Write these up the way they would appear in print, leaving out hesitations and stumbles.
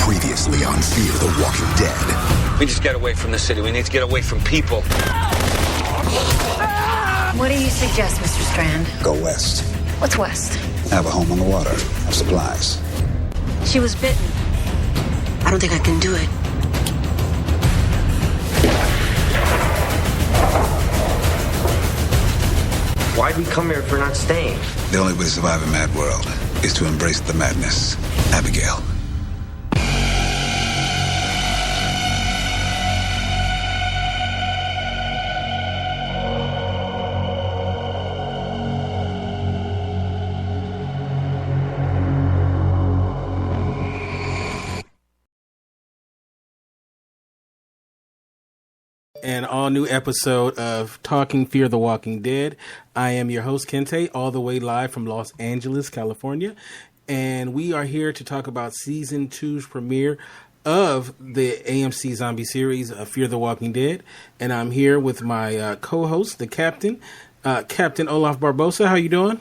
Previously on Fear the Walking Dead. We just get away from the city. We need to get away from people. What do you suggest, Mr. Strand? Go west. What's west? Have a home on the water. Have supplies. She was bitten. I don't think I can do it. Why'd we come here if we're not staying? The only way to survive a mad world is to embrace the madness. Abigail. An all-new episode of Talking Fear the Walking Dead. I am your host, Kente, all the way live from Los Angeles, California. And we are here to talk about Season 2's premiere of the AMC zombie series, Fear the Walking Dead. And I'm here with my co-host, the Captain, Captain Olaf Barbosa. How you doing?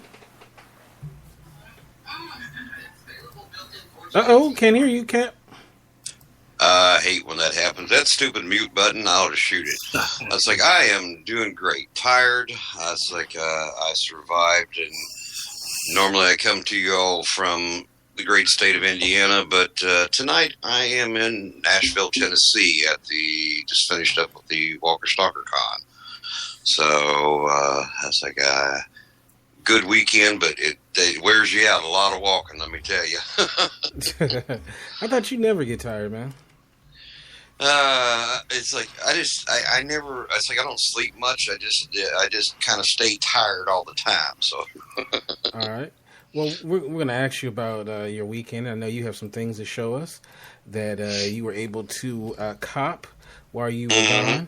Uh-oh, can't hear you, Cap. I hate when that happens. That stupid mute button, I'll just shoot it. I was like, I am doing great. Tired. I was like, I survived, and normally I come to you all from the great state of Indiana, but tonight I am in Nashville, Tennessee just finished up with the Walker Stalker Con. So I was like, good weekend, but it wears you out. A lot of walking, let me tell you. I thought you never get tired, man. It's like I never. It's like I don't sleep much. I just kind of stay tired all the time. So. All right. Well, we're going to ask you about your weekend. I know you have some things to show us that you were able to cop while you were gone.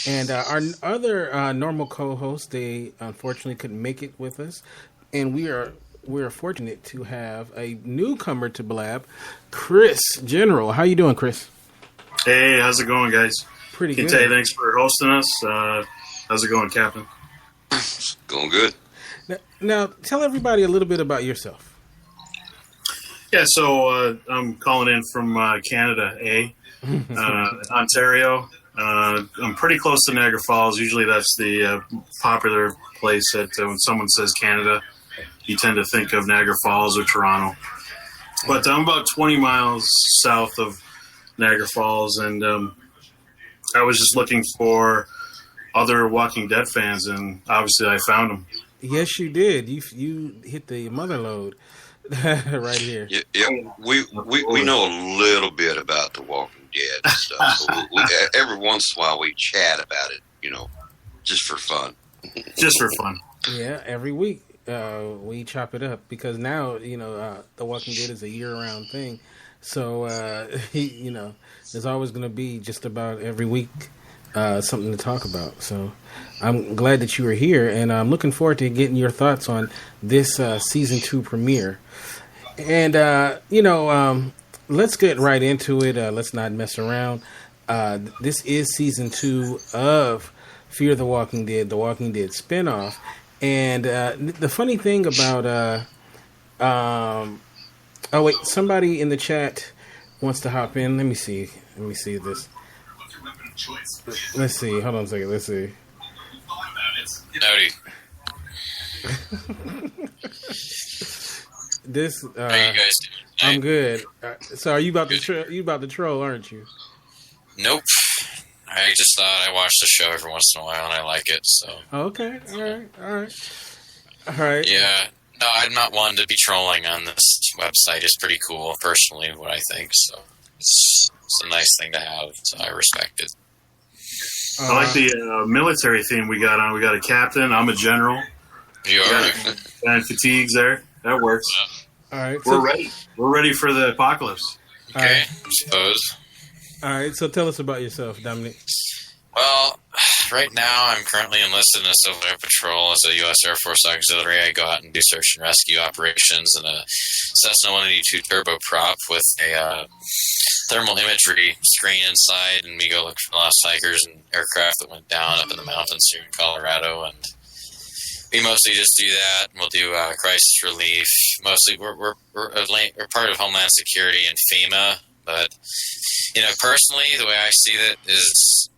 And our other normal co-hosts, they unfortunately couldn't make it with us, and we're fortunate to have a newcomer to Blab, Chris General. How you doing, Chris? Hey, how's it going, guys? Pretty good. Kente, thanks for hosting us. How's it going, Captain? Going good. Now, tell everybody a little bit about yourself. Yeah, so I'm calling in from Canada, Ontario. I'm pretty close to Niagara Falls. Usually that's the popular place that when someone says Canada, you tend to think of Niagara Falls or Toronto. But I'm about 20 miles south of Niagara Falls, and I was just looking for other Walking Dead fans, and obviously I found them. Yes, you did. You hit the mother load right here. Yeah, we know a little bit about the Walking Dead and stuff. So every once in a while we chat about it, just for fun. Just for fun. Yeah, every week we chop it up because now the Walking Dead is a year-round thing. So there's always going to be just about every week something to talk about. So I'm glad that you were here, and I'm looking forward to getting your thoughts on this season 2 premiere. And let's get right into it. Let's not mess around. This is season 2 of Fear the Walking Dead spinoff. And the funny thing about oh wait, somebody in the chat wants to hop in. Let me see this. Let's see. Hold on a second. Let's see. Howdy. This. How you guys doing? I'm good. So are you about to troll, aren't you? Nope. I just thought I watch the show every once in a while and I like it. So. Okay. All right. Yeah. No, I'm not one to be trolling on this website. It's pretty cool, personally, what I think. So it's a nice thing to have. So I respect it. I like the military theme we got on. We got a captain. I'm a general. You are. And fatigues there. That works. All right. We're ready. We're ready for the apocalypse. Okay, I suppose. All right. So tell us about yourself, Dominic. Well, right now I'm currently enlisted in a Civil Air Patrol as a U.S. Air Force auxiliary. I go out and do search and rescue operations in a Cessna 182 turboprop with a thermal imagery screen inside, and we go look for lost hikers and aircraft that went down up in the mountains here in Colorado, and we mostly just do that. We'll do crisis relief. Mostly, we're part of Homeland Security and FEMA, But, personally, the way I see it is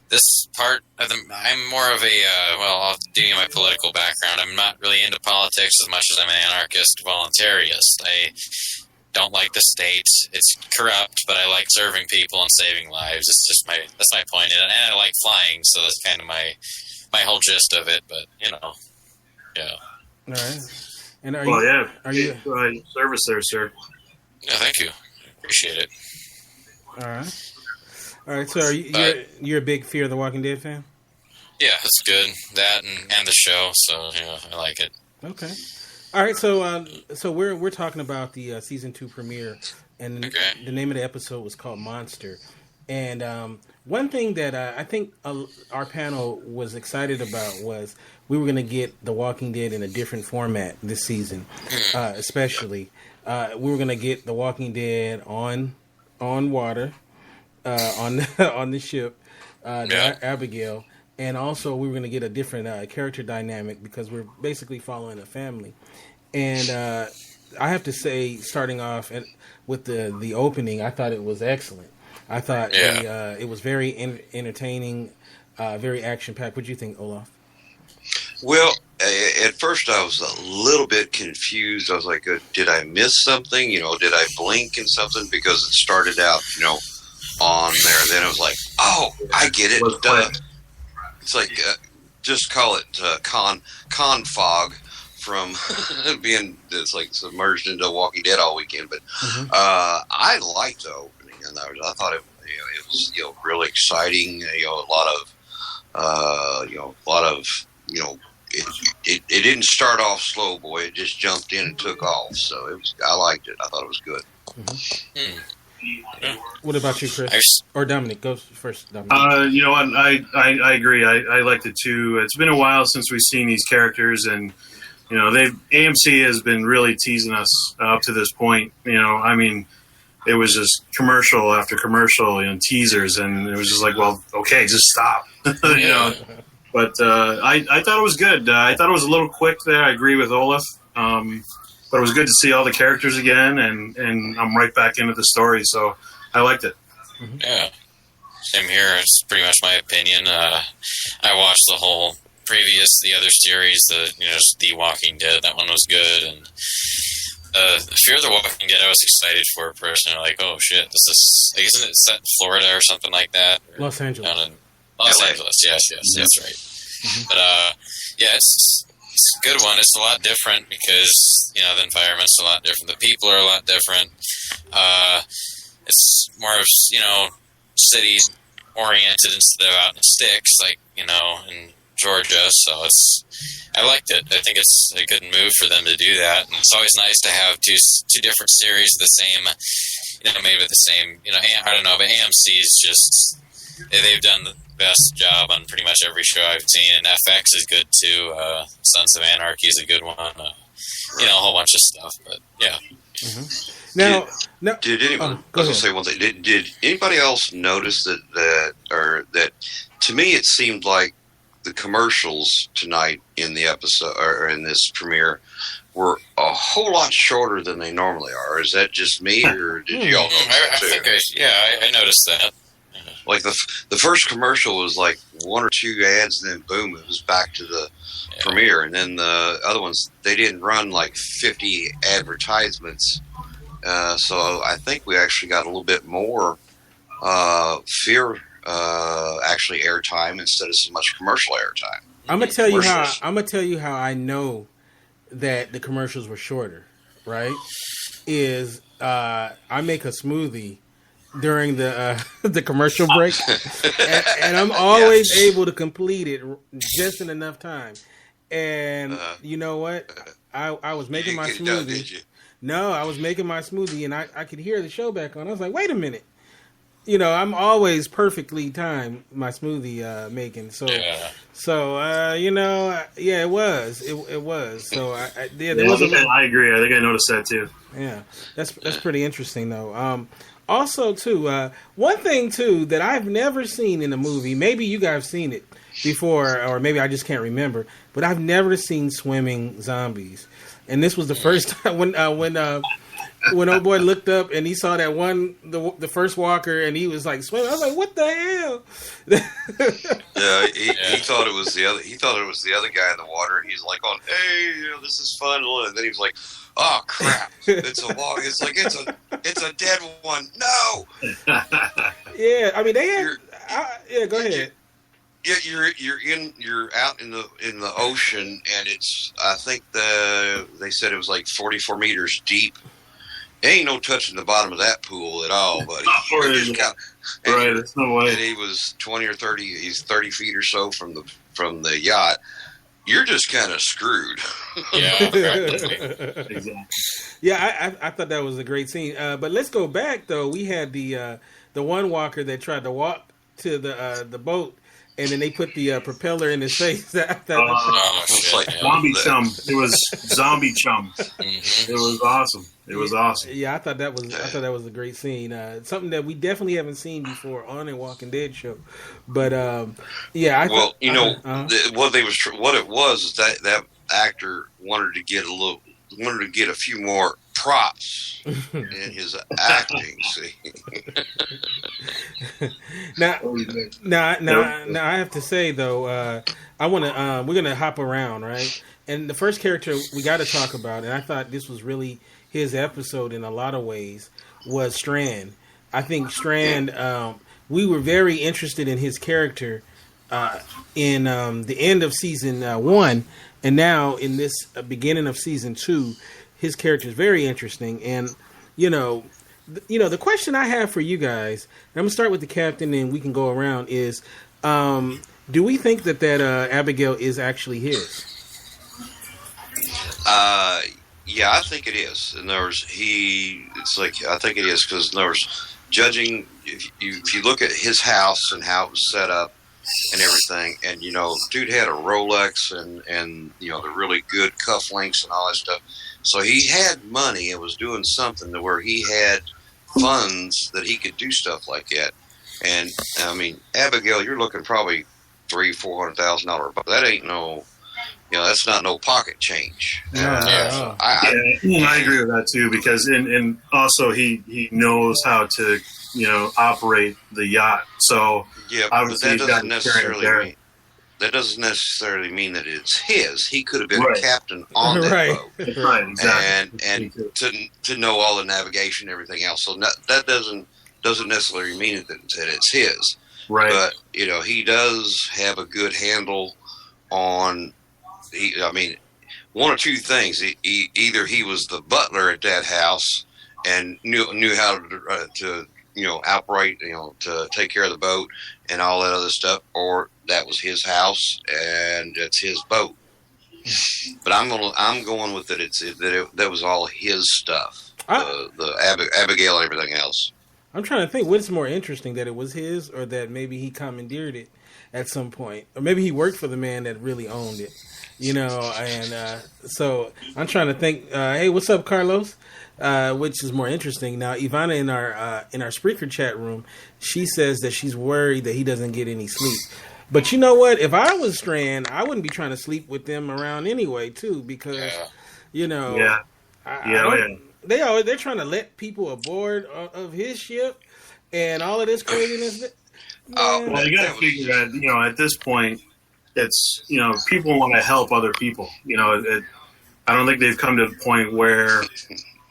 this part of I'm more of a, due to my political background, I'm not really into politics as much as I'm an anarchist voluntarist. I don't like the state. It's corrupt, but I like serving people and saving lives. It's just that's my point. And I like flying, so that's kind of my whole gist of it. But, yeah. All right. And are you service there, sir? Yeah, thank you. Appreciate it. All right. So you're a big Fear the Walking Dead fan? Yeah, it's good. That and the show. So I like it. Okay. All right. So we're talking about the season 2 premiere, and the name of the episode was called Monster. And one thing that I think our panel was excited about was we were going to get The Walking Dead in a different format this season, especially. We were going to get The Walking Dead on water, on the ship, Abigail, and also we were going to get a different character dynamic because we're basically following a family. And I have to say, starting off with the opening, I thought it was excellent. I thought it was very entertaining, very action-packed. What do you think, Olaf? Well, at first I was a little bit confused. I was like, did I miss something? Did I blink and something? Because it started out, on there. Then it was like, oh, I get it. It's like, just call it con fog from being like submerged into Walking Dead all weekend. But I liked the opening, and I thought it was really exciting. A lot of it didn't start off slow, boy. It just jumped in and took off. So I liked it. I thought it was good. What about you, Chris? Or Dominic? Go first, Dominic. You know what? I agree. I liked it too. It's been a while since we've seen these characters, and AMC has been really teasing us up to this point. I mean, it was just commercial after commercial, teasers, and it was just like, well, okay, just stop, But I thought it was good. I thought it was a little quick there. I agree with Olaf. But it was good to see all the characters again, and I'm right back into the story, so I liked it. Yeah. Same here. It's pretty much my opinion. I watched the other series, The Walking Dead. That one was good, and Fear the Walking Dead I was excited for personally. Like, oh shit, this is, isn't it set in Florida or something like that? Los Angeles. Los Angeles, yes, that's right. But it's a good one. It's a lot different because the environment's a lot different. The people are a lot different. It's more of city oriented instead of out in sticks, like in Georgia. So I liked it. I think it's a good move for them to do that. And it's always nice to have two different series of the same, maybe the same. I don't know, but AMC is just they've done the best job on pretty much every show I've seen, and FX is good too. Sons of Anarchy is a good one. A whole bunch of stuff, but yeah. Now, did anyone? I was going to say one thing. Did anybody else notice that to me it seemed like the commercials tonight in the episode or in this premiere were a whole lot shorter than they normally are? Is that just me, or did you all notice that too? I noticed that. Like the first commercial was like one or two ads, and then boom, it was back to the premiere. And then the other ones, they didn't run like 50 advertisements. So I think we actually got a little bit more Fear actually airtime instead of so much commercial airtime. I'm gonna tell you how I know that the commercials were shorter. Right? Is I make a smoothie during the the commercial break, and I'm always able to complete it just in enough time. And you know what? I was making my smoothie. Done, did you? No, I was making my smoothie, and I could hear the show back on. I was like, wait a minute. I'm always perfectly timed my smoothie making. So, it was. It was. So I agree. I think I noticed that too. Yeah, that's pretty interesting though. Also, too, one thing, too, that I've never seen in a movie, maybe you guys have seen it before, or maybe I just can't remember, but I've never seen swimming zombies. And this was the first time when when old boy looked up and he saw that the first walker, and he was like swimming. I was like, "What the hell?" Yeah, he thought it was the other. He thought it was the other guy in the water, and he's like, "On, hey, this is fun." And then he was like, "Oh crap! It's a walk. It's like it's a dead one. No." Yeah, I mean they had. Go ahead. Yeah, you're out in the ocean, and it's, I think they said it was like 44 meters deep. Ain't no touching the bottom of that pool at all, buddy. Right, there's no way. And he was 20 or 30. He's 30 feet or so from the yacht. You're just kind of screwed. Yeah, Exactly. Yeah, I thought that was a great scene. But let's go back though. We had the one walker that tried to walk to the boat, and then they put the propeller in his face. Zombie chum. It was zombie chum. It was awesome. It was awesome. Yeah, I thought that was a great scene. Something that we definitely haven't seen before on a Walking Dead show. But yeah, what it was is that actor wanted to get a few more props in his acting. See. Now, I have to say though, we're gonna hop around, right? And the first character we got to talk about, and I thought this was really his episode in a lot of ways, was Strand. I think Strand, we were very interested in his character in the end of season 1, and now in this beginning of season 2. His character is very interesting, and the question I have for you guys, and I'm gonna start with the captain, and we can go around. Is do we think that Abigail is actually his? Yeah, I think it is. And I think it is because judging if you look at his house and how it was set up and everything, and dude had a Rolex and the really good cufflinks and all that stuff. So he had money and was doing something to where he had funds that he could do stuff like that. And I mean, Abigail, you're looking probably $300,000-$400,000, but that ain't that's not no pocket change. I agree with that too, because and also he knows how to operate the yacht. So yeah, but that doesn't necessarily mean that it's his. He could have been a captain on that boat, right? Exactly, and to know all the navigation and everything else. So that doesn't necessarily mean that it's his, right? But he does have a good handle on. One or two things. Either he was the butler at that house and knew how to outright, to take care of the boat and all that other stuff, or that was his house and it's his boat. But I'm going with it. That was all his stuff. The Abigail and everything else. I'm trying to think what's more interesting, that it was his, or that maybe he commandeered it at some point, or maybe he worked for the man that really owned it. And so I'm trying to think. Hey, what's up, Carlos? Which is more interesting. Now, Ivana in our Spreaker chat room, she says that she's worried that he doesn't get any sleep. But you know what? If I was Strand, I wouldn't be trying to sleep with them around anyway, too, because they're trying to let people aboard of his ship and all of this craziness. Well, you got to figure that at this point, it's people want to help other people. I don't think they've come to the point where.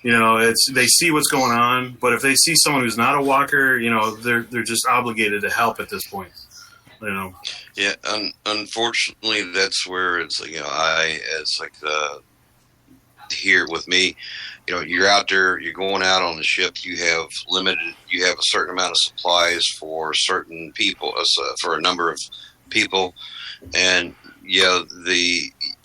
They see what's going on, but if they see someone who's not a walker, they're just obligated to help at this point. Yeah, unfortunately, that's where it's here with me. You're out there, you're going out on the ship. You have a certain amount of supplies for certain people, for a number of people, and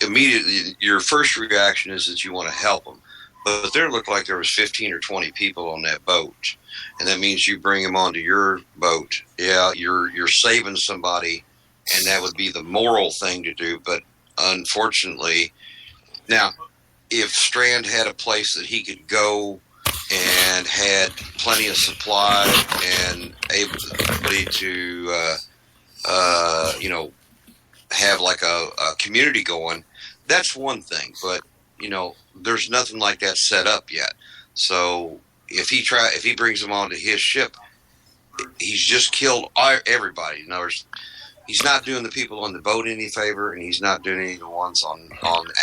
immediately your first reaction is that you want to help them. But there looked like there was 15 or 20 people on that boat, and that means you bring them onto your boat. Yeah, you're saving somebody, and that would be the moral thing to do. But unfortunately, now if Strand had a place that he could go and had plenty of supply and ability to, have like a community going, that's one thing. But there's nothing like that set up yet. So if he brings them onto his ship, he's just killed everybody. In other words, he's not doing the people on the boat any favor, and he's not doing any of the ones on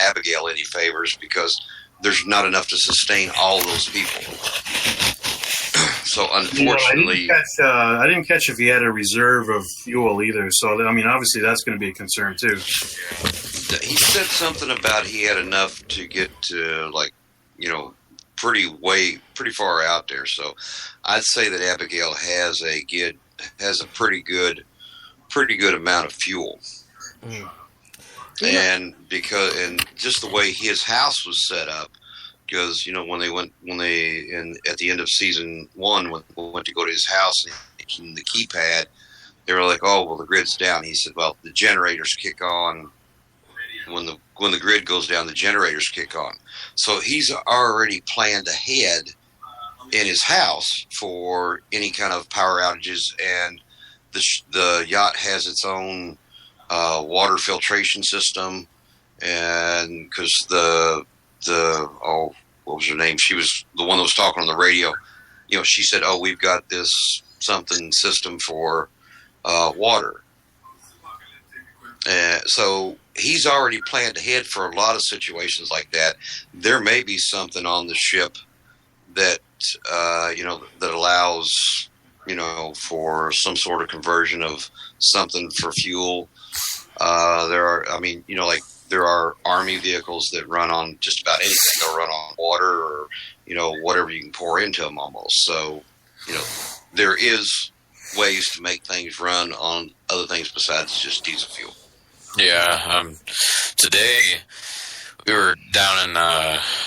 Abigail any favors, because there's not enough to sustain all of those people. So unfortunately, I didn't catch if he had a reserve of fuel either. So I mean, obviously that's going to be a concern too. He said something about he had enough to get to, like, pretty far out there. So I'd say that Abigail has a pretty good amount of fuel. And just the way his house was set up, because at the end of season 1, when we went to go to his house and the keypad, they were like, "Oh, well, the grid's down." He said, "Well, the generators kick on when the grid goes down. The generators kick on." So he's already planned ahead in his house for any kind of power outages, and the yacht has its own water filtration system, and because what was her name? She was the one that was talking on the radio. She said, "Oh, we've got this something system for water." So he's already planned ahead for a lot of situations like that. There may be something on the ship that that allows for some sort of conversion of something for fuel. There are Army vehicles that run on just about anything. They'll run on water or, whatever you can pour into them almost. So, there is ways to make things run on other things besides just diesel fuel. Yeah. Today we were down in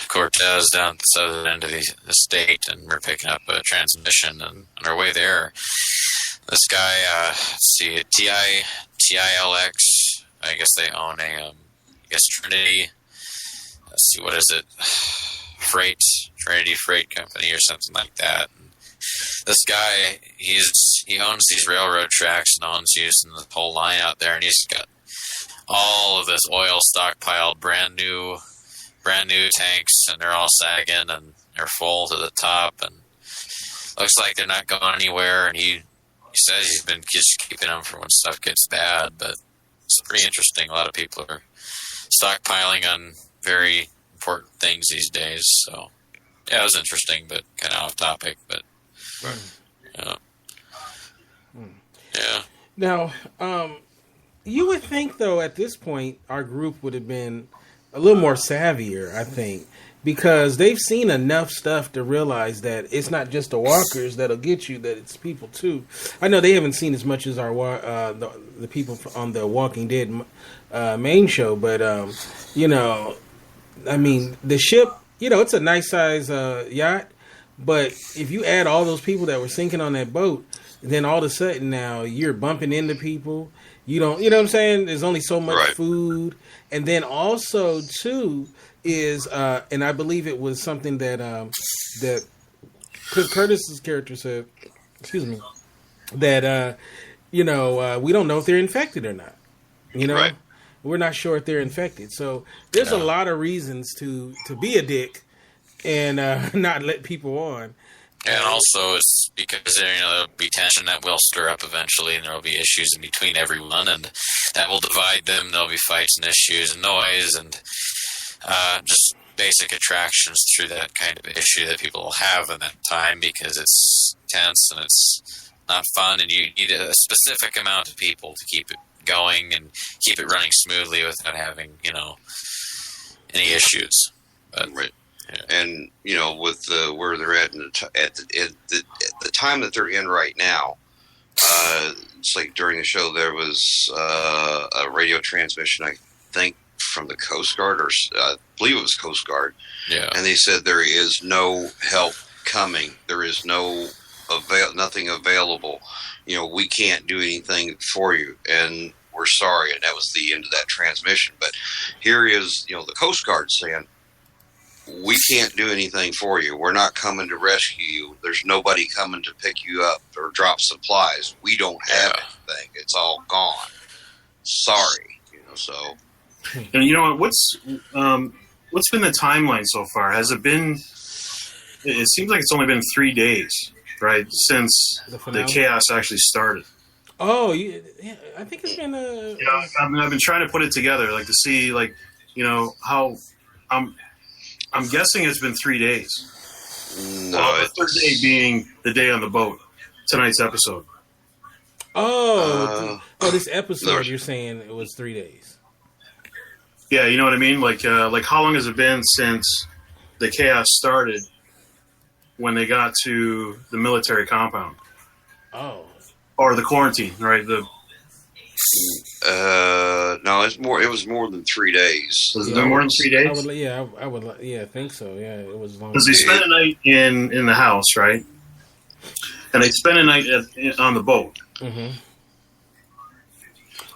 Cortez, down at the southern end of the state, and we were picking up a transmission. And on our way there, this guy, TILX, I guess they own Trinity. Let's see, what is it? Trinity Freight Company or something like that. And this guy, he owns these railroad tracks and owns using the whole line out there, and he's got all of this oil stockpiled, brand new tanks, and they're all sagging and they're full to the top, and looks like they're not going anywhere. And he says he's been just keeping them for when stuff gets bad, but it's pretty interesting. A lot of people are stockpiling on very important things these days. So, yeah, it was interesting, but kind of off topic. But, yeah. Now, you would think, though, at this point, our group would have been a little more savvier, I think, because they've seen enough stuff to realize that it's not just the walkers that'll get you, that it's people, too. I know they haven't seen as much as our the people on the Walking Dead main show, but, the ship, it's a nice size yacht, but if you add all those people that were sinking on that boat, then all of a sudden now you're bumping into people. You know what I'm saying? There's only so much food. And then also, too, is, and I believe it was something that Curtis's character said, that, we don't know if they're infected or not. Right. We're not sure if they're infected. So there's a lot of reasons to be a dick and not let people on. And also, it's because there'll be tension that will stir up eventually, and there will be issues in between everyone, and that will divide them. There'll be fights and issues and noise and just basic attractions through that kind of issue that people will have in that time, because it's tense and it's not fun, and you need a specific amount of people to keep it going and keep it running smoothly without having, any issues. But, right. And with where they're at at the time that they're in right now, it's like during the show there was a radio transmission, I think, from the Coast Guard, or I believe it was Coast Guard. Yeah. And they said there is no help coming. There is nothing available. We can't do anything for you, and we're sorry. And that was the end of that transmission. But here is, the Coast Guard saying, we can't do anything for you. We're not coming to rescue you. There's nobody coming to pick you up or drop supplies. We don't have anything. It's all gone. Sorry. So. And what's been the timeline so far? Has it been it seems like it's only been 3 days, right, since the chaos actually started. Oh, yeah, I think it's been I've been trying to put it together, like to see, like, how I'm guessing it's been 3 days. No, the third day being the day on the boat. Tonight's episode. This episode you're saying it was 3 days. Yeah, you know what I mean. Like how long has it been since the chaos started when they got to the military compound? Oh. Or the quarantine, right? No, it was more than 3 days. Was it more than 3 days? I would. I think so. Yeah, it was long. Because they spent a night in the house, right? And they spent a night on the boat. Mm-hmm.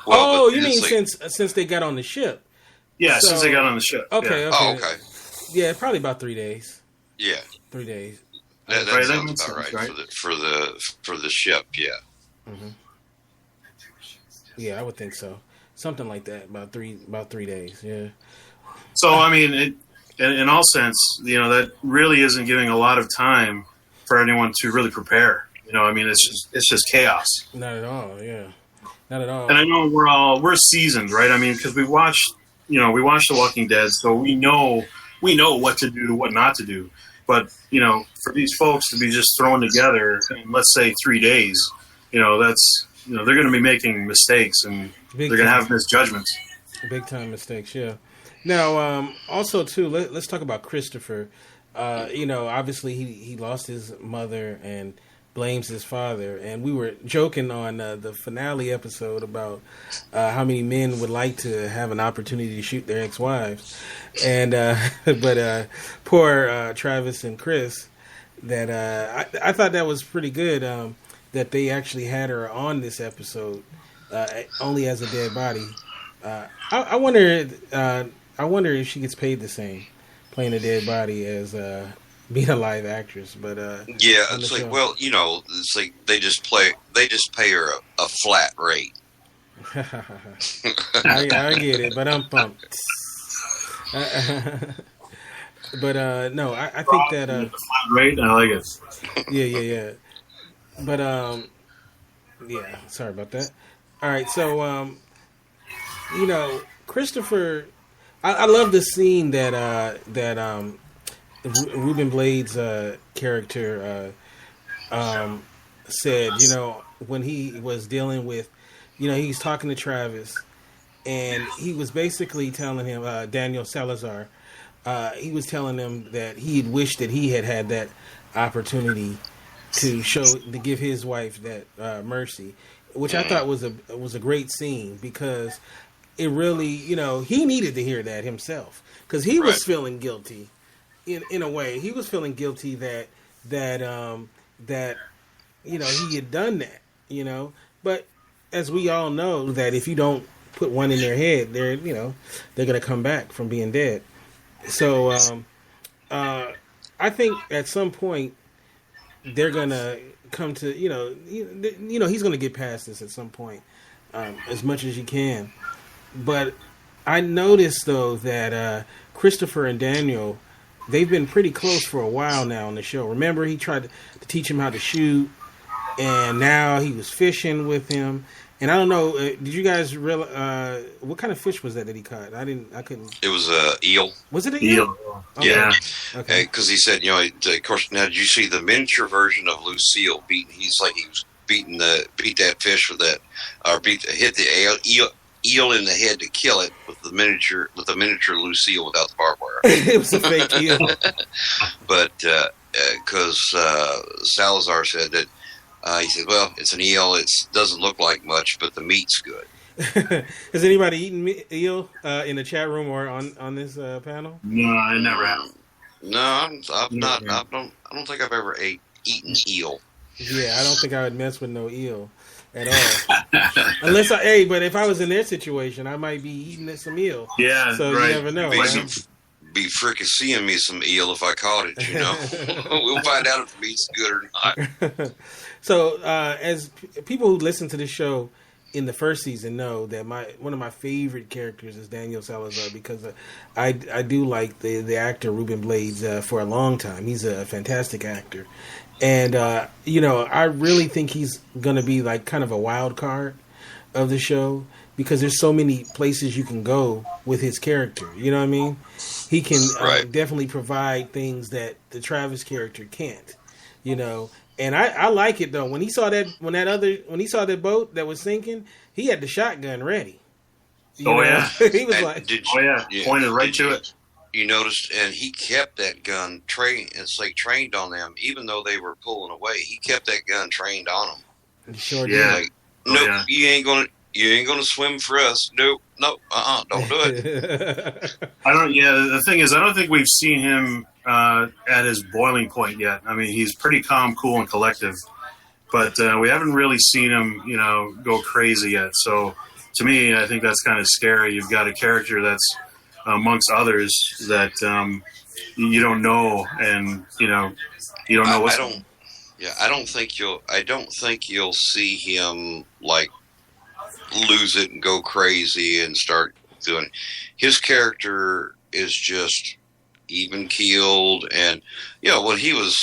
Well, you mean since they got on the ship? Yeah, since they got on the ship. Okay. Yeah. Okay. Oh, okay. Yeah, probably about 3 days. Yeah. 3 days. That Right, sounds that about makes right, sense, for the ship. Yeah. Mm-hmm. Yeah, I would think so. Something like that. About 3 days. Yeah. So I mean, in all sense, that really isn't giving a lot of time for anyone to really prepare. I mean, it's just chaos. Not at all. Yeah. Not at all. And I know we're seasoned, right? I mean, because we watched The Walking Dead, so we know what to do, what not to do. But for these folks to be just thrown together in, let's say, 3 days, that's they're going to be making mistakes and they're going to have misjudgments. Big time mistakes, yeah. Now, also too, let's talk about Christopher. Obviously he lost his mother and blames his father, and we were joking on the finale episode about how many men would like to have an opportunity to shoot their ex-wives, and but poor Travis and Chris, that I thought that was pretty good, that they actually had her on this episode only as a dead body. I wonder if she gets paid the same playing a dead body as being a live actress, but yeah, it's like, well, it's like they just pay her a flat rate. I get it, but I'm pumped. But no, I think that flat rate, I like it. Yeah. But yeah, sorry about that. All right, so Christopher, I love the scene that Ruben Blades' character said, when he was dealing with, he's talking to Travis, and he was basically telling him, Daniel Salazar, he was telling him that he'd wished that he had that opportunity to give his wife that mercy, which I thought was a great scene, because it really, he needed to hear that himself, because he was feeling guilty. In a way, he was feeling guilty that he had done that, But as we all know, that if you don't put one in their head, they're going to come back from being dead. So I think at some point they're going to come to he's going to get past this at some point, as much as you can. But I noticed though that Christopher and Daniel, they've been pretty close for a while now on the show. Remember, he tried to teach him how to shoot, and now he was fishing with him. And I don't know, did you guys realize what kind of fish was that he caught? I couldn't. It was a eel. Was it an eel? Okay. Yeah. Okay. Because he said, of course. Now, did you see the miniature version of Lucille beating? He was beat that fish with that, or hit the eel in the head to kill it with the miniature Lucille without the barbed wire. It was a fake eel. But because Salazar said that, he said, well, it's an eel. It doesn't look like much, but the meat's good. Has anybody eaten eel in the chat room or on this panel? No, I never have. No, I've not. I don't think I've ever eaten eel. Yeah, I don't think I would mess with no eel at all. Unless but if I was in their situation, I might be eating some eel. Yeah, so right. You never know. Be fricasseeing me some eel if I caught it. We'll find out if the meat's good or not. So, as people who listen to the show in the first season know that one of my favorite characters is Daniel Salazar, because I do like the actor Ruben Blades for a long time. He's a fantastic actor, and I really think he's gonna be like kind of a wild card of the show, because there's so many places you can go with his character. You know what I mean? He can definitely provide things that the Travis character can't. And I like it though. When he saw that boat that was sinking, he had the shotgun ready. He was like, pointed right to it. You noticed, and he kept that gun trained. It's like trained on them, even though they were pulling away. He kept that gun trained on them. He sure did. Like, nope, you ain't gonna swim for us. Nope, don't do it. The thing is, I don't think we've seen him at his boiling point yet. I mean, he's pretty calm, cool, and collective, but we haven't really seen him, go crazy yet. So, to me, I think that's kind of scary. You've got a character that's amongst others that you don't know, and you don't know what's. I don't think you'll see him like lose it and go crazy and start doing. His character is just even keeled, and when he was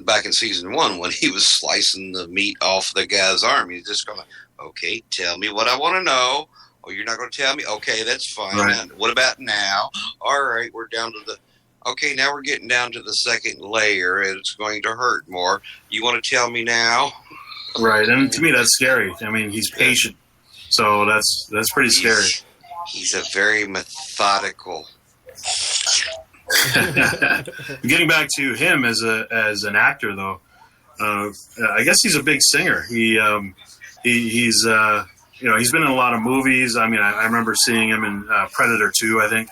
back in season 1, when he was slicing the meat off the guy's arm, he's just going, okay, tell me what I want to know. Oh, you're not going to tell me? Okay, that's fine. Right. What about now? All right, we're down to now we're getting down to the second layer, and it's going to hurt more. You want to tell me now? Right, and to me that's scary. I mean, he's patient, so that's pretty scary. He's a very methodical. Getting back to him as an actor, though, I guess he's a big singer. He's been in a lot of movies. I mean, I remember seeing him in Predator 2, I think,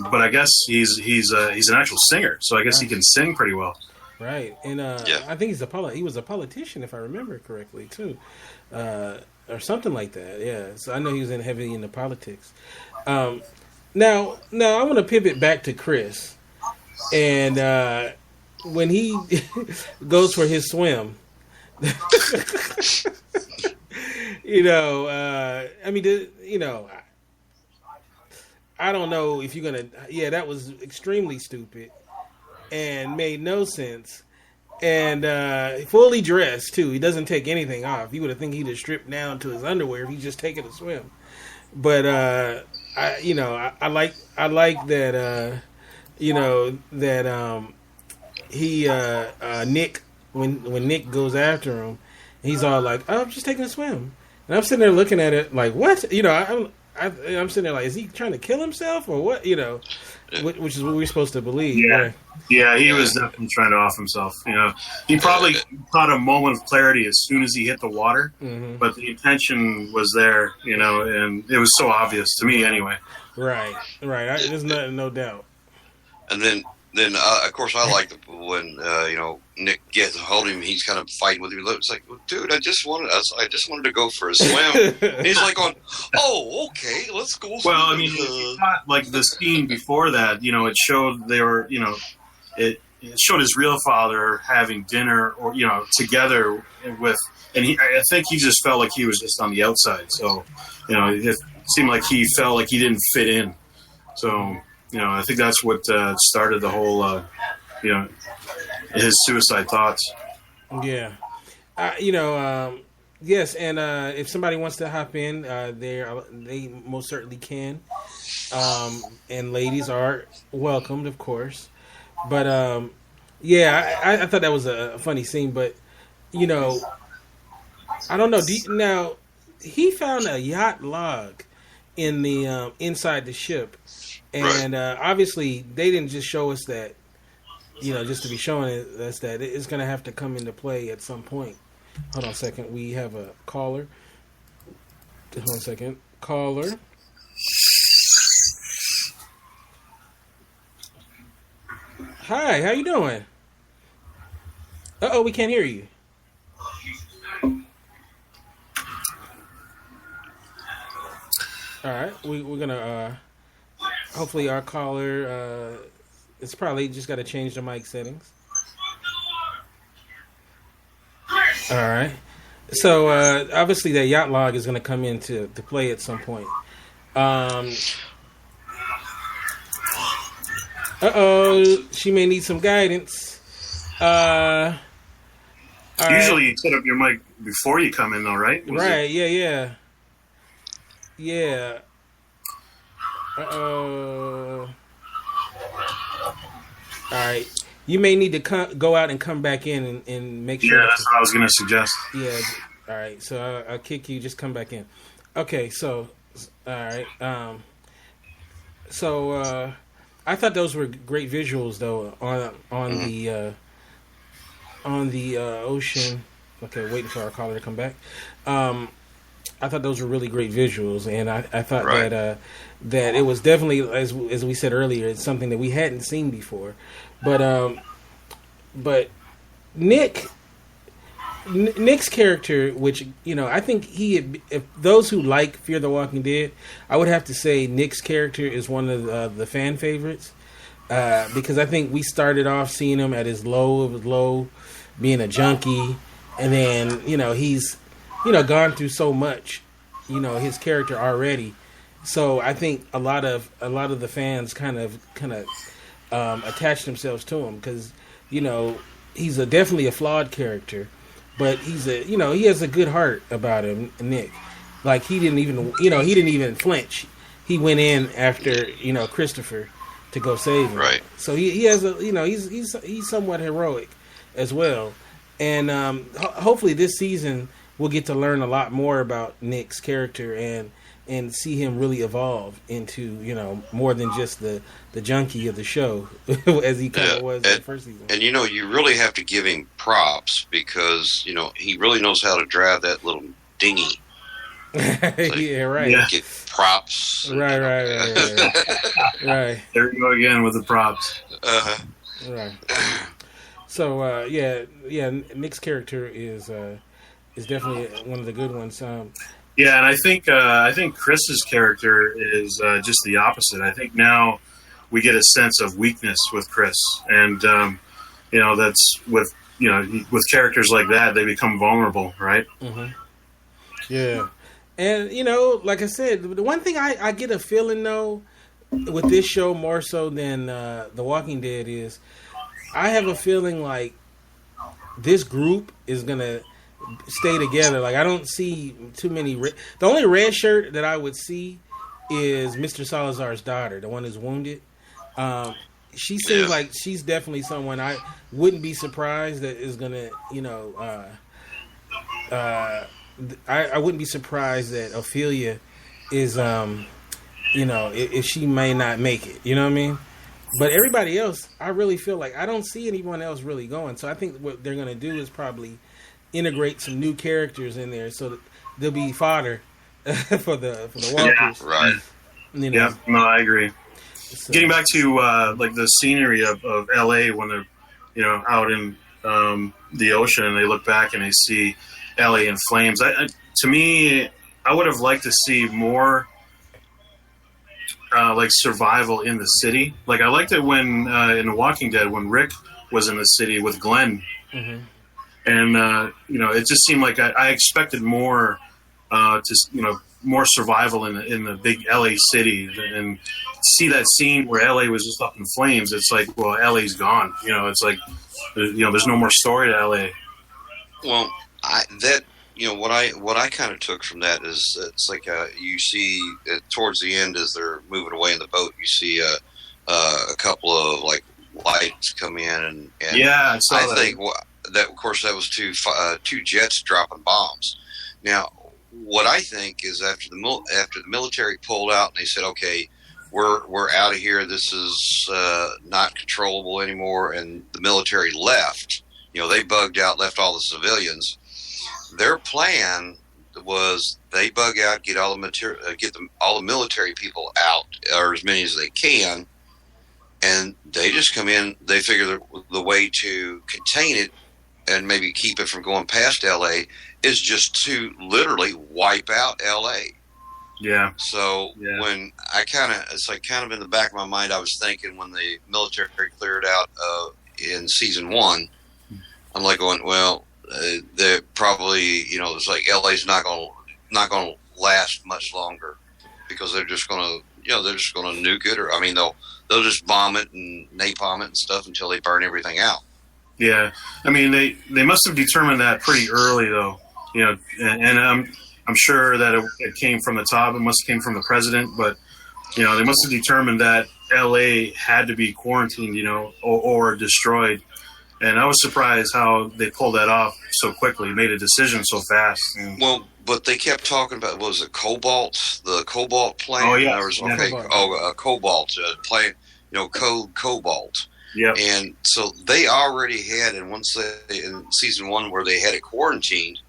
but I guess he's an actual singer, so I guess he can sing pretty well. Right, and I think he was a politician, if I remember correctly, too, or something like that. Yeah, so I know he was heavily into politics. Now I want to pivot back to Chris, and when he goes for his swim, I don't know if you're gonna. Yeah, that was extremely stupid and made no sense. And fully dressed too. He doesn't take anything off. You would have think he'd have stripped down to his underwear if he's just taking a swim. But I like that. Nick, when Nick goes after him, he's all like, "Oh, I'm just taking a swim," and I'm sitting there looking at it like, "What?" I'm sitting there like, is he trying to kill himself or what? Which is what we're supposed to believe. Yeah, he was definitely trying to off himself. He probably caught a moment of clarity as soon as he hit the water, but the intention was there, and it was so obvious to me anyway. Right. There's no doubt. And then of course, I like when Nick gets a hold of him. He's kind of fighting with him. It's like, well, dude, I just wanted to go for a swim. And he's like, going, "Oh, okay, let's go." Well, I mean, it's not like the scene before that. It showed they were, it showed his real father having dinner or together with, and I think he just felt like he was just on the outside. So, it seemed like he felt like he didn't fit in. So. I think that's what started the whole, his suicide thoughts. Yeah. Yes, and if somebody wants to hop in, they most certainly can. And ladies are welcomed, of course. But, I thought that was a funny scene. But, I don't know. Now, he found a yacht log in the inside the ship. And obviously, they didn't just show us that, just to be showing us that it's going to have to come into play at some point. Hold on a second. We have a caller. Hold on a second. Caller. Hi, how you doing? Uh-oh, we can't hear you. All right, we're going to... hopefully our caller, it's probably just got to change the mic settings. All right. So obviously that yacht log is going to come into to play at some point. She may need some guidance. Usually you set up your mic before you come in, though, right? Right? Yeah. All right. You may need to go out and come back in and make sure. Yeah, that's what I was going to suggest. Yeah. All right. So I'll kick you. Just come back in. Okay. So, all right. I thought those were great visuals, though, on the ocean. Okay, waiting for our caller to come back. I thought those were really great visuals, and I thought that it was definitely, as we said earlier, it's something that we hadn't seen before. But Nick's character, which I think if those who like Fear the Walking Dead, I would have to say Nick's character is one of the fan favorites because I think we started off seeing him at his low, being a junkie, and then he's gone through so much, his character already. So I think a lot of the fans kind of attached themselves to him because he's definitely a flawed character, but he has a good heart about him, Nick. Like he didn't even flinch. He went in after Christopher to go save him. Right. So he has he's somewhat heroic as well, and hopefully this season we'll get to learn a lot more about Nick's character and see him really evolve into more than just the junkie of the show as he kind of was in the first season. And you really have to give him props because he really knows how to drive that little dinghy. Yeah, right. Yeah. Get props. Right. Right. There you go again with the props. Right. So Nick's character is definitely one of the good ones. Yeah, and I think Chris's character is just the opposite. I think now we get a sense of weakness with Chris, and that's with characters like that, they become vulnerable, right? Mm-hmm. Yeah, and like I said, the one thing I get a feeling though with this show more so than The Walking Dead is I have a feeling like this group is gonna stay together. Like I don't see too many. The only red shirt that I would see is Mr. Salazar's daughter, the one who's wounded. She seems like she's definitely someone I wouldn't be surprised that is gonna, I wouldn't be surprised that Ophelia is, if she may not make it. You know what I mean? But everybody else, I really feel like I don't see anyone else really going. So I think what they're gonna do is probably integrate some new characters in there, so that there'll be fodder for the walkers. Yeah, right. Yeah, no, I agree. So, getting back to like the scenery of LA when they're out in the ocean and they look back and they see LA in flames. To me, I would have liked to see more like survival in the city. Like I liked it when in The Walking Dead when Rick was in the city with Glenn. Mm-hmm. And, it just seemed like I expected more, more survival in the big LA city, and see that scene where LA was just up in flames. It's like, well, LA's gone. It's like, there's no more story to LA. Well, what I kind of took from that is it's like you see towards the end as they're moving away in the boat, you see a couple of like lights come in, and yeah, I saw that. Think that of course that was two jets dropping bombs. Now, what I think is after the military pulled out and they said, okay, we're out of here. This is not controllable anymore, and the military left. They bugged out, left all the civilians. Their plan was they bug out, get all the military people out, or as many as they can, and they just come in. They figure the way to contain it and maybe keep it from going past LA is just to literally wipe out LA. Yeah. So when it's like kind of in the back of my mind, I was thinking when the military cleared out in season 1, I'm like going, well, they're probably, it's like LA's not gonna last much longer because they're just gonna nuke it, or they'll just bomb it and napalm it and stuff until they burn everything out. Yeah, I mean they must have determined that pretty early though, and I'm sure that it came from the top. It must have came from the president, but they must have determined that LA had to be quarantined, or destroyed. And I was surprised how they pulled that off so quickly, made a decision so fast. Well, but they kept talking about, what was it, Cobalt? The Cobalt plant? Oh, yeah. Cobalt plant, Cobalt. Yeah. And so they already had, and once in season 1 where they had it quarantined,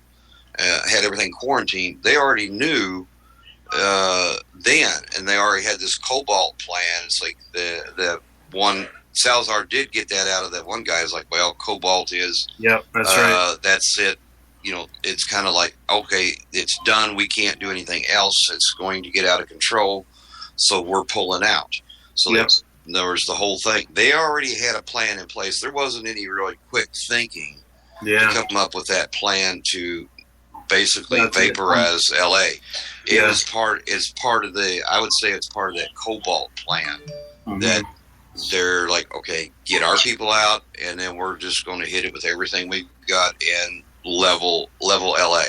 had everything quarantined, they already knew then, and they already had this Cobalt plan. It's like the one... Salazar did get that out of that one guy. Is like, well, Cobalt is. Yep, that's right. That's it. It's kind of like, okay, it's done. We can't do anything else. It's going to get out of control, so we're pulling out. So there was the whole thing. They already had a plan in place. There wasn't any really quick thinking to come up with that plan to basically vaporize LA. It's part of the. I would say it's part of that Cobalt plan that. They're like, okay, get our people out, and then we're just going to hit it with everything we've got and level LA.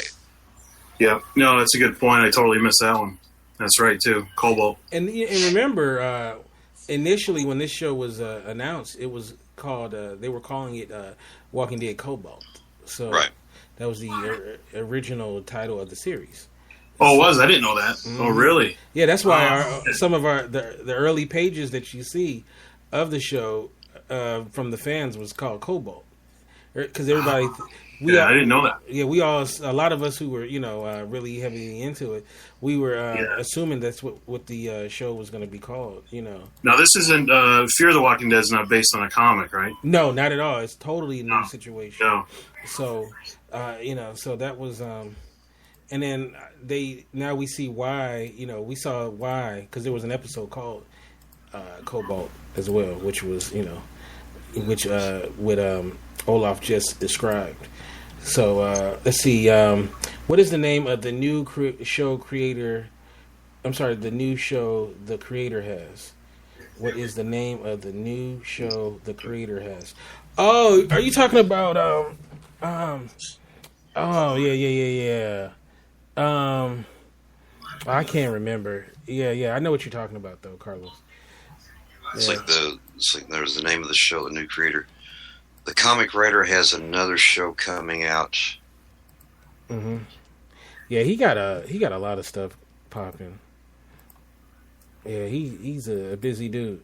Yeah, no, that's a good point. I totally missed that one. That's right too, Cobalt. And remember, initially when this show was announced, it was called. They were calling it Walking Dead Cobalt. So that was the original title of the series. Oh, it was? I didn't know that. Mm-hmm. Oh, really? Yeah, that's why some of the early pages that you see of the show from the fans was called Cobalt, because everybody. I didn't know that. Yeah, a lot of us who were really heavily into it, we were assuming that's what the show was going to be called. Now this isn't Fear the Walking Dead is not based on a comic, right? No, not at all. It's totally a new situation. No. So so that was. And then now we see why, we saw why, because there was an episode called Cobalt as well, which was, which with Olaf just described. So let's see, what is the name of the new show creator? I'm sorry, the new show the creator has. What is the name of the new show the creator has? Oh, are you talking about oh yeah. I can't remember. Yeah, I know what you're talking about though, Carlos. It's like there's the name of the show, the new creator. The comic writer has another show coming out. Mm-hmm. Yeah, he got a lot of stuff popping. Yeah, he's a busy dude.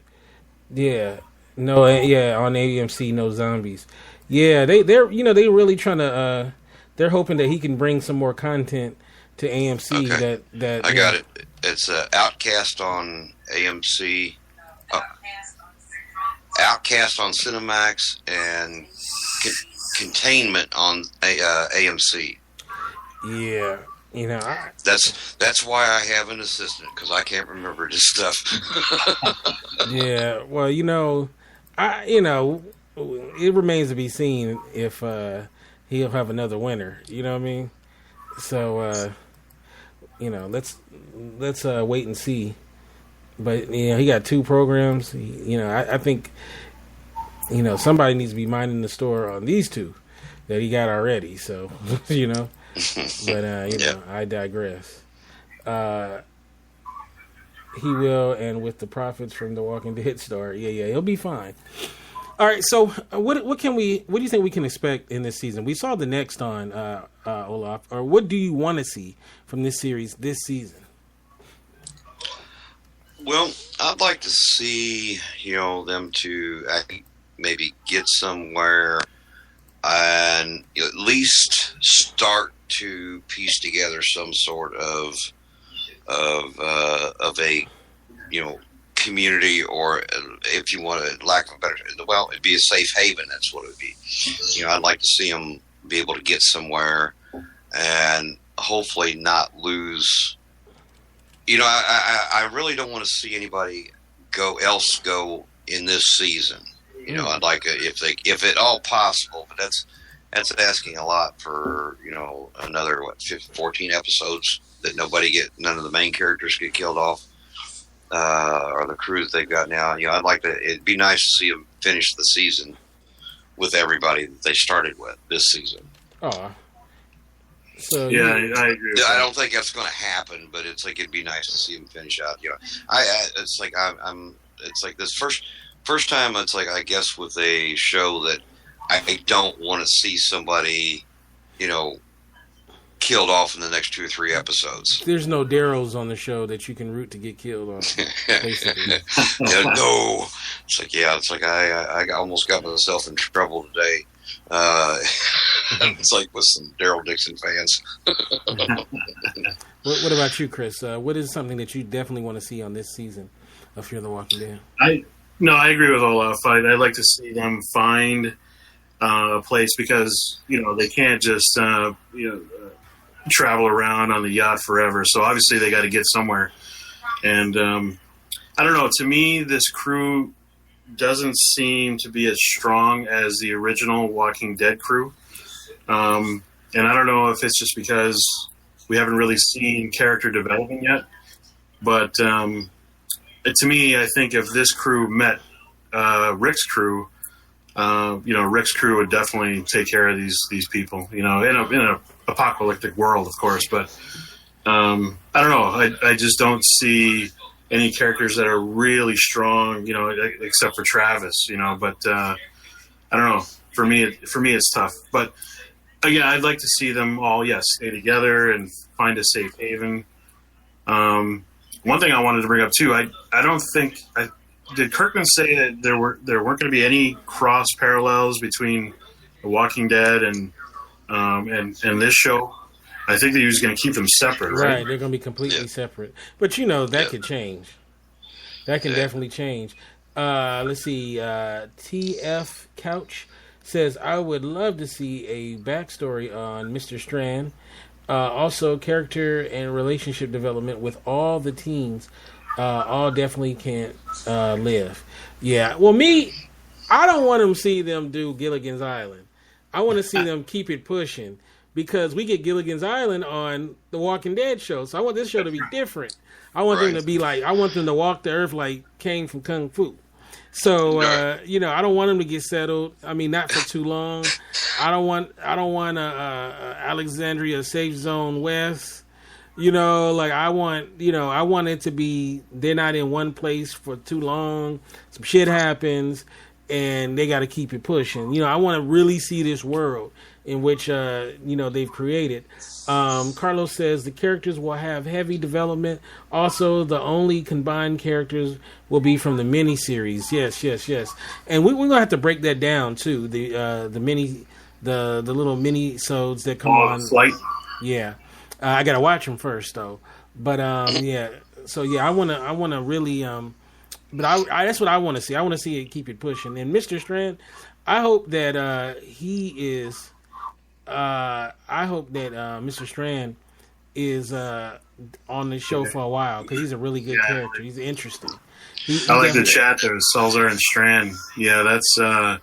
Yeah. No, yeah, on AMC, No Zombies. Yeah, they're really trying to they're hoping that he can bring some more content to AMC. Okay. That I got it. It's Outcast on AMC, Outcast on Cinemax, and Containment on AMC. Yeah, that's why I have an assistant, because I can't remember this stuff. Yeah, well, it remains to be seen if he'll have another winner. You know what I mean? So let's wait and see. But he got 2 programs. I think somebody needs to be minding the store on these 2 that he got already. So but I digress. He will, and with the profits from the Walking Dead star, he'll be fine. All right, so what do you think we can expect in this season? We saw the next on Olaf, or what do you want to see from this series this season? Well, I'd like to see them to maybe get somewhere and at least start to piece together some sort of a community, or if you want to, lack of a better, well, it'd be a safe haven. That's what it would be. I'd like to see them be able to get somewhere and hopefully not lose. I really don't want to see anybody go in this season. I'd like if at all possible, but that's asking a lot for, another 14 episodes that none of the main characters get killed off, or the crew that they've got now. It'd be nice to see them finish the season with everybody that they started with this season. Oh. So yeah, I agree. I don't think that's going to happen, but it's like it'd be nice to see them finish out. It's like this first time. It's like, I guess, with a show that I don't want to see somebody, killed off in the next 2 or 3 episodes. There's no Daryls on the show that you can root to get killed off. Basically. No. It's like I almost got myself in trouble today. It's like with some Daryl Dixon fans. What about you, Chris? What is something that you definitely want to see on this season of Fear the Walking Dead? I agree with Olaf. I'd like to see them find a place, because they can't just travel around on the yacht forever. So obviously they got to get somewhere. And I don't know. To me, this crew doesn't seem to be as strong as the original Walking Dead crew. And I don't know if it's just because we haven't really seen character development yet. But to me, I think if this crew met Rick's crew, Rick's crew would definitely take care of these people, in a apocalyptic world, of course. But I don't know. I just don't see any characters that are really strong, except for Travis, But I don't know. For me, it's tough. But yeah, I'd like to see them all, stay together and find a safe haven. One thing I wanted to bring up too, I don't think did Kirkman say that there weren't going to be any cross parallels between The Walking Dead and this show? I think that he was going to keep them separate, right? Right, they're going to be completely separate. But that could change. That can definitely change. Let's see. TF Couch says, I would love to see a backstory on Mr. Strand. Also, character and relationship development with all the teens. All definitely can't live. Yeah. Well, I don't want to see them do Gilligan's Island. I want to see them keep it pushing, because we get Gilligan's Island on the Walking Dead show. So I want this show to be different. I want them to be like, I want them to walk the earth like Kane from Kung Fu. So, I don't want them to get settled. I mean, not for too long. I don't want Alexandria Safe Zone West. I want it to be, they're not in one place for too long. Some shit happens and they got to keep it pushing. I want to really see this world in which, they've created. Carlos says the characters will have heavy development. Also, the only combined characters will be from the miniseries. Yes. And we're going to have to break that down too. The little mini-sodes that come on. Flight. Yeah. I gotta watch them first though, but yeah. So yeah, I wanna really but I that's what I want to see. I want to see it keep it pushing. And Mr. Strand, I hope that he is. I hope that Mr. Strand is on the show for a while, because he's a really good character. He's interesting. I like the chat there, Salazar and Strand. Yeah, that's a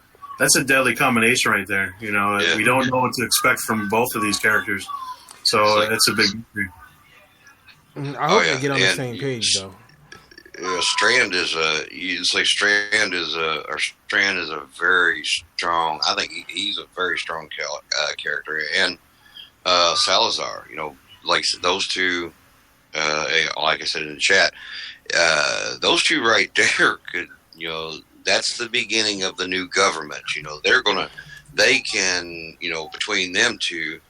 deadly combination right there. We don't know what to expect from both of these characters. So that's a big victory. I hope they get on the same page, though. Strand is Strand is a very strong. I think he's a very strong character, and Salazar. Like those two. Like I said in the chat, those two right there could. That's the beginning of the new government. They can. Between them two.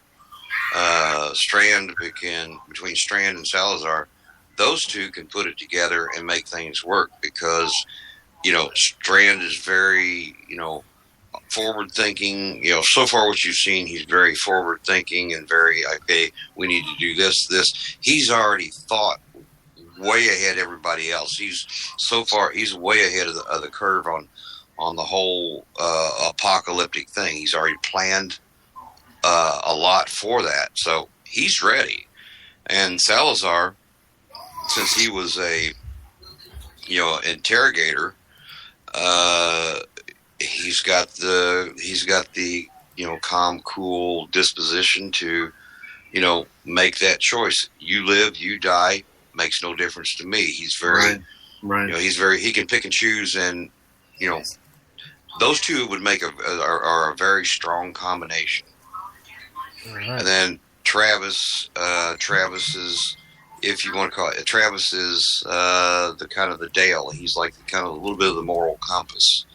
Between Strand and Salazar, those two can put it together and make things work, because Strand is very forward thinking. So far what you've seen, he's very forward thinking and very, okay, we need to do this. He's already thought way ahead of everybody else. He's way ahead of the curve on the whole apocalyptic thing. He's already planned a lot for that, so he's ready. And Salazar, since he was a interrogator, he's got the calm, cool disposition to, make that choice. You live, you die, makes no difference to me. He's very, right. He can pick and choose, and, those two would make are a very strong combination. Right. And then Travis is, if you want to call it, Travis is the kind of the Dale. He's like kind of a little bit of the moral compass.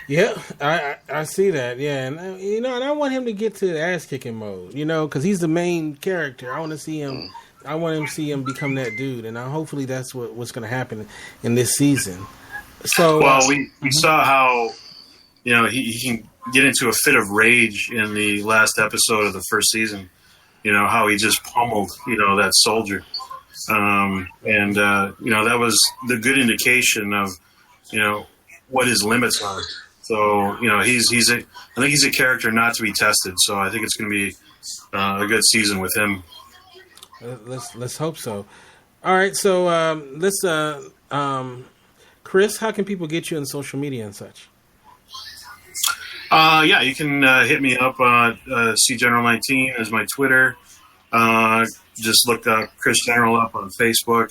Yeah, I see that. Yeah, and and I want him to get to the ass kicking mode. Because he's the main character. I want to see him. I want him to see him become that dude, and hopefully that's what's going to happen in this season. So, we saw how he can get into a fit of rage in the last episode of the first season. How he just pummeled that soldier, and that was the good indication of what his limits are. So I think he's a character not to be tested. So I think it's going to be a good season with him. Let's hope so. All right, so let's Chris, how can people get you on social media and such? Yeah, you can hit me up. CGeneral19 is my Twitter. Just look Chris General up on Facebook.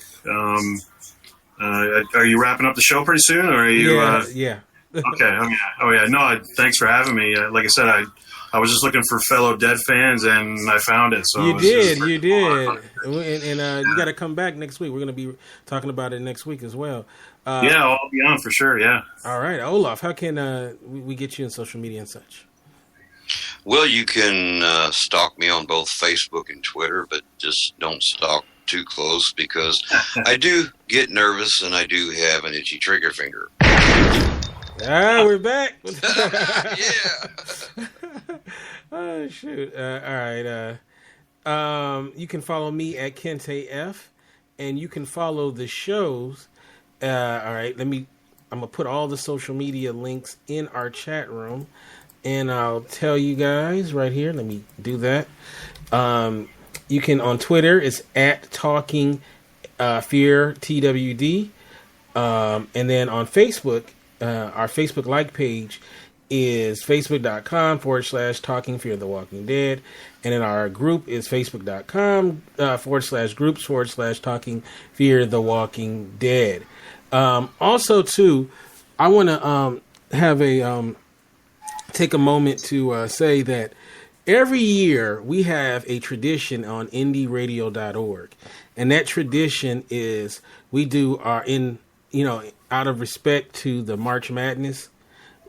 Are you wrapping up the show pretty soon, or are you? Yeah. Okay. Oh yeah. No. Thanks for having me. Like I said, I was just looking for fellow Dead fans, and I found it. So you did, and you got to come back next week. We're going to be talking about it next week as well. Yeah, I'll be on for sure. Yeah. All right, Olaf, how can we get you on social media and such? Well, you can stalk me on both Facebook and Twitter, but just don't stalk too close because I do get nervous and I do have an itchy trigger finger. We're back. Yeah. Oh shoot! All right. You can follow me at Kente F, and you can follow the shows. All right. I'm gonna put all the social media links in our chat room, and I'll tell you guys right here. Let me do that. You can on Twitter. It's at Talking Fear TWD, and then on Facebook. Our Facebook like page is facebook.com/Talking Fear the Walking Dead. And then our group is facebook.com /groups/Talking Fear the Walking Dead. Also, too, I want to take a moment to say that every year we have a tradition on indieradio.org. And that tradition is we do out of respect to the March Madness,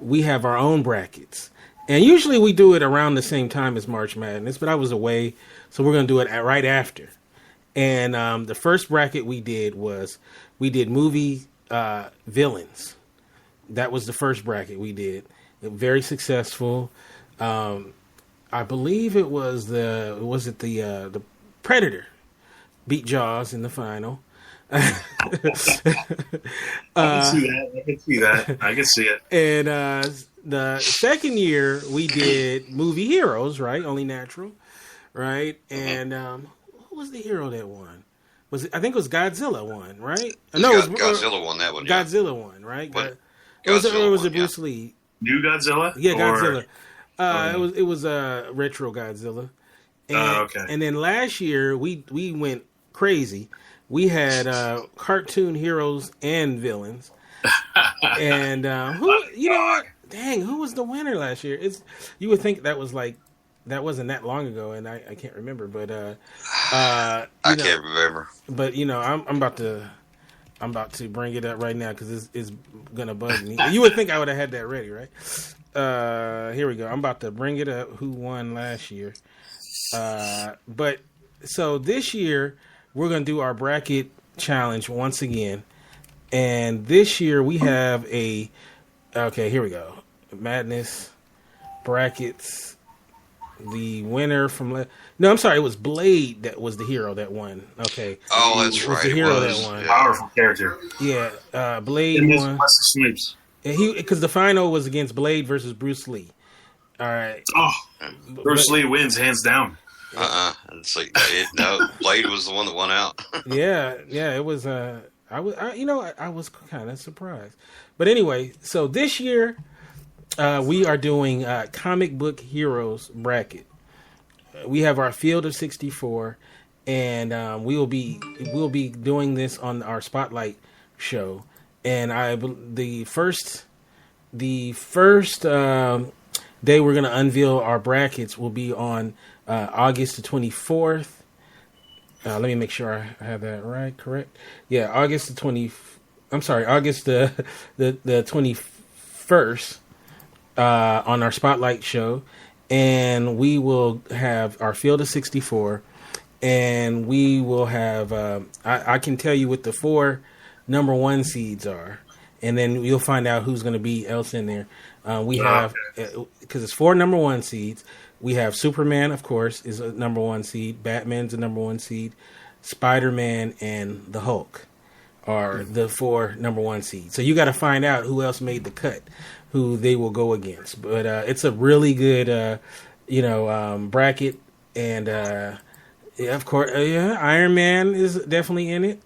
we have our own brackets. And usually we do it around the same time as March Madness, but I was away, so we're going to do it right after. And the first bracket we did was, we did movie villains. That was the first bracket we did. Very successful. I believe it was the Predator beat Jaws in the final. I can see that. I can see it. And the second year we did movie heroes, right? Only natural, right? And who was the hero that won? I think it was Godzilla won, right? Godzilla won that one. Yeah. Godzilla won, right? Was it Bruce Lee? New Godzilla? Yeah, Godzilla. It was retro Godzilla. And, okay. And then last year we went crazy. We had cartoon heroes and villains, and who was the winner last year? You would think that wasn't that long ago, and I can't remember, but I can't remember. But I'm about to bring it up right now because it's gonna bug me. You would think I would have had that ready, right? Here we go. I'm about to bring it up. Who won last year? But so this year. We're going to do our bracket challenge once again. And this year we have okay, here we go. Madness brackets. The winner from... No, I'm sorry. It was Blade that was the hero that won. Okay. Oh, that's right. The hero that won. Powerful character. Yeah. Blade won. Because the final was against Blade versus Bruce Lee. All right. Oh, Bruce Lee wins hands down. It's like Blade was the one that won out. yeah, it was. I was kind of surprised, but anyway. So this year, We are doing comic book heroes bracket. We have our field of 64, and we'll be doing this on our Spotlight show. And the first day we're going to unveil our brackets will be on August the 24th. Let me make sure I have that right, correct? Yeah, August the 21st on our Spotlight show. And we will have our field of 64. And we will have, I can tell you what the 4 number 1 seeds are. And then you'll find out who's going to be else in there. We have, because it's 4 number 1 seeds. We have Superman, of course, is a number 1 seed. Batman's a number 1 seed. Spider-Man and the Hulk are the 4 number 1 seeds. So you got to find out who else made the cut, who they will go against. But it's a really good, bracket. And of course, Iron Man is definitely in it.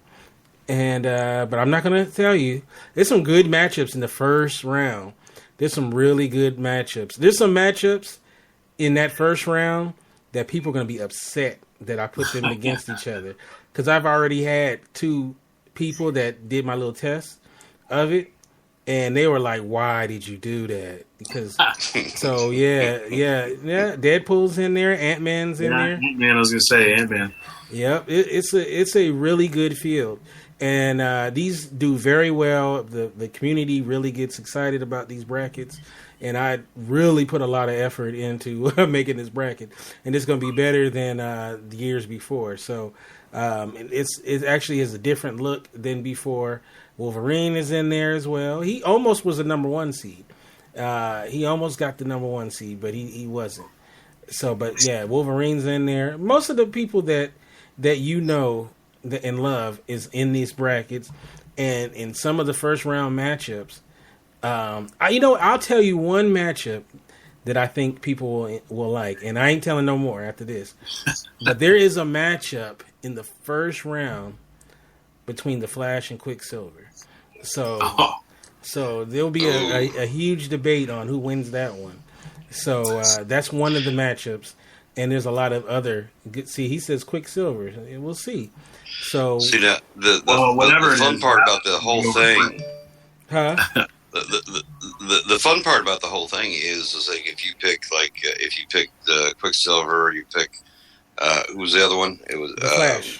And but I'm not going to tell you. There's some good matchups in the first round. There's some really good matchups. There's some matchups in that first round that people are going to be upset that I put them against each other. Because I've already had 2 people that did my little test of it. And they were like, why did you do that? Because, so, yeah. Deadpool's in there. Ant-Man's in there. Ant-Man, I was going to say Ant-Man. Yep. It's a really good field. And these do very well. The community really gets excited about these brackets. And I really put a lot of effort into making this bracket. And it's going to be better than the years before. So it actually is a different look than before. Wolverine is in there as well. He almost was a number 1 seed. He almost got the number 1 seed, but he wasn't. So, but yeah, Wolverine's in there. Most of the people that you know and love is in these brackets, and in some of the first round matchups. I'll tell you one matchup that I think people will like, and I ain't telling no more after this. But there is a matchup in the first round between the Flash and Quicksilver. So there'll be a huge debate on who wins that one. So that's one of the matchups, and there's a lot of other. See, he says Quicksilver. We'll see. So see now the fun part about the whole thing, huh? The fun part about the whole thing is like if you pick Quicksilver, you pick who was the other one? It was the Flash.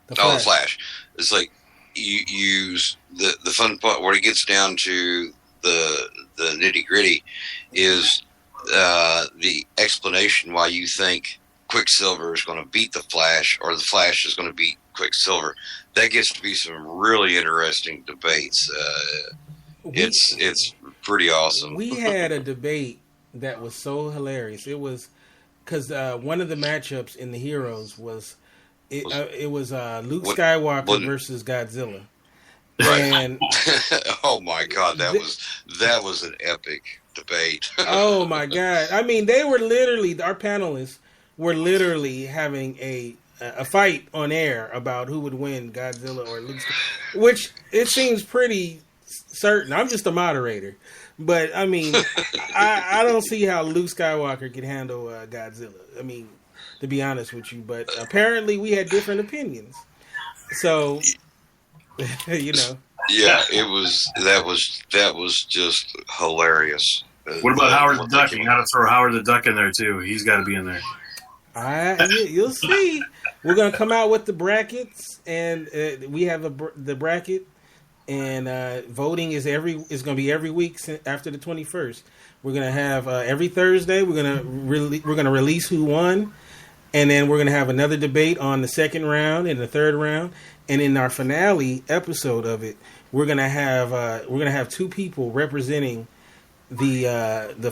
The Flash. It's like you use the fun part where it gets down to the nitty gritty is the explanation why you think Quicksilver is going to beat the Flash or the Flash is going to beat Quicksilver. That gets to be some really interesting debates. It's pretty awesome. We had a debate that was so hilarious. It was because one of the matchups in the Heroes was Luke Skywalker versus Godzilla. Right. And oh my God, that was an epic debate. Oh my God! I mean, they were literally, our panelists were literally having a fight on air about who would win, Godzilla or Luke, which it seems pretty certain. I'm just a moderator, but I mean, I don't see how Luke Skywalker can handle Godzilla. I mean, to be honest with you, but apparently we had different opinions. So, you know. Yeah, that was just hilarious. What about Howard the Duck? You got to throw Howard the Duck in there too. He's got to be in there. All right, you'll see. We're gonna come out with the brackets, and we have the bracket, and voting is going to be every week after the 21st. We're gonna have every Thursday. We're gonna release who won, and then we're gonna have another debate on the second round and the third round, and in our finale episode of it, we're gonna have 2 people representing the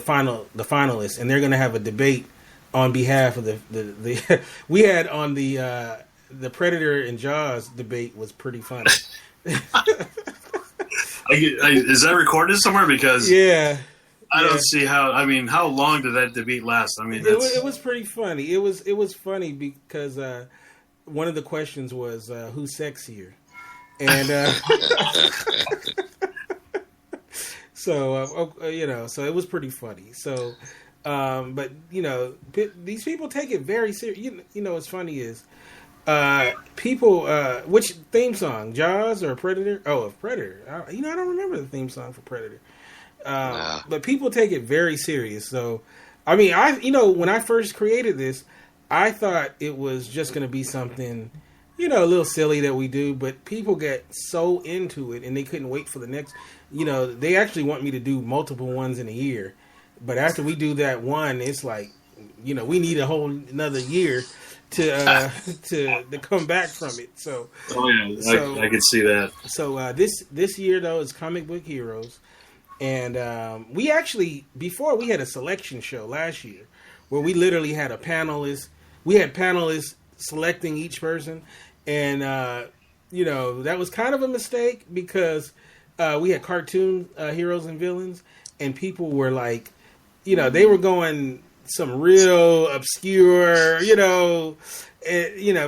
finalists, and they're gonna have a debate on behalf of the we had on the Predator and Jaws debate was pretty funny. Is that recorded somewhere? Because I don't see how. I mean, how long did that debate last? I mean, it was pretty funny. It was funny because one of the questions was who's sexier, and So so it was pretty funny. So, but these people take it very serious. What's funny is people. Which theme song? Jaws or Predator? Oh, Predator. I don't remember the theme song for Predator. But people take it very serious. So, I mean, when I first created this, I thought it was just going to be something, a little silly that we do. But people get so into it, and they couldn't wait for the next. They actually want me to do multiple ones in a year. But after we do that one, it's like, we need a whole another year to come back from it. So, I can see that. So this year though is Comic Book Heroes, and we actually before we had a selection show last year where we literally had a panelist. We had panelists selecting each person, and that was kind of a mistake because we had cartoon heroes and villains, and people were like, they were going some real obscure,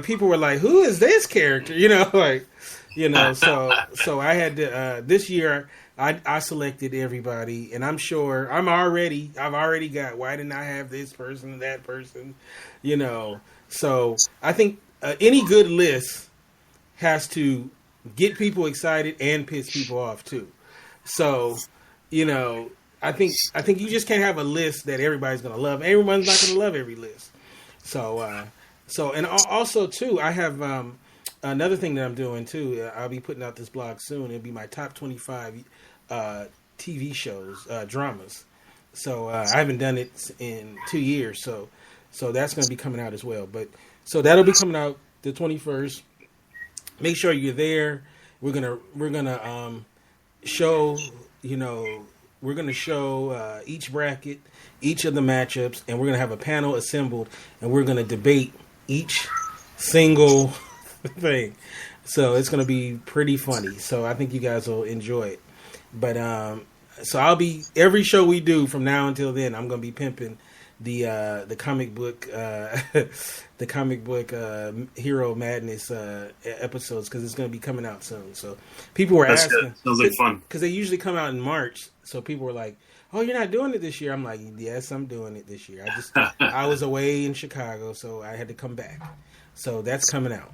people were like, who is this character? So I had to, this year I selected everybody, and I'm sure I've already got, why didn't I have this person, that person, so I think any good list has to get people excited and piss people off too. So, I think you just can't have a list that everybody's going to love. Everyone's not going to love every list. So and also too, I have another thing that I'm doing too. I'll be putting out this blog soon. It'll be my top 25 TV shows, dramas. So I haven't done it in 2 years. So that's going to be coming out as well. But so that'll be coming out the 21st. Make sure you're there. We're gonna show We're going to show each bracket, each of the matchups, and we're going to have a panel assembled, and we're going to debate each single thing. So it's going to be pretty funny. So I think you guys will enjoy it. But so I'll be every show we do from now until then. I'm going to be pimping the comic book Hero Madness episodes because it's going to be coming out soon. So people were asking. Good. Sounds like fun because they usually come out in March. So people were like, "Oh, you're not doing it this year?" I'm like, "Yes, I'm doing it this year. I was away in Chicago, so I had to come back. So that's coming out."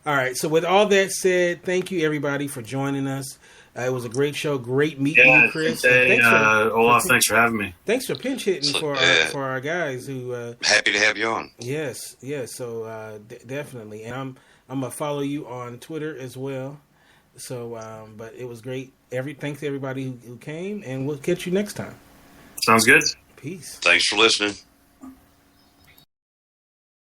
All right. So with all that said, thank you everybody for joining us. It was a great show. Great meeting you, Chris. Olaf, thanks for having me. Thanks for pinch hitting for our guys who. Happy to have you on. Yes. So definitely, and I'm gonna follow you on Twitter as well. So, but it was great. Thanks to everybody who came, and we'll catch you next time. Sounds good. Peace. Thanks for listening.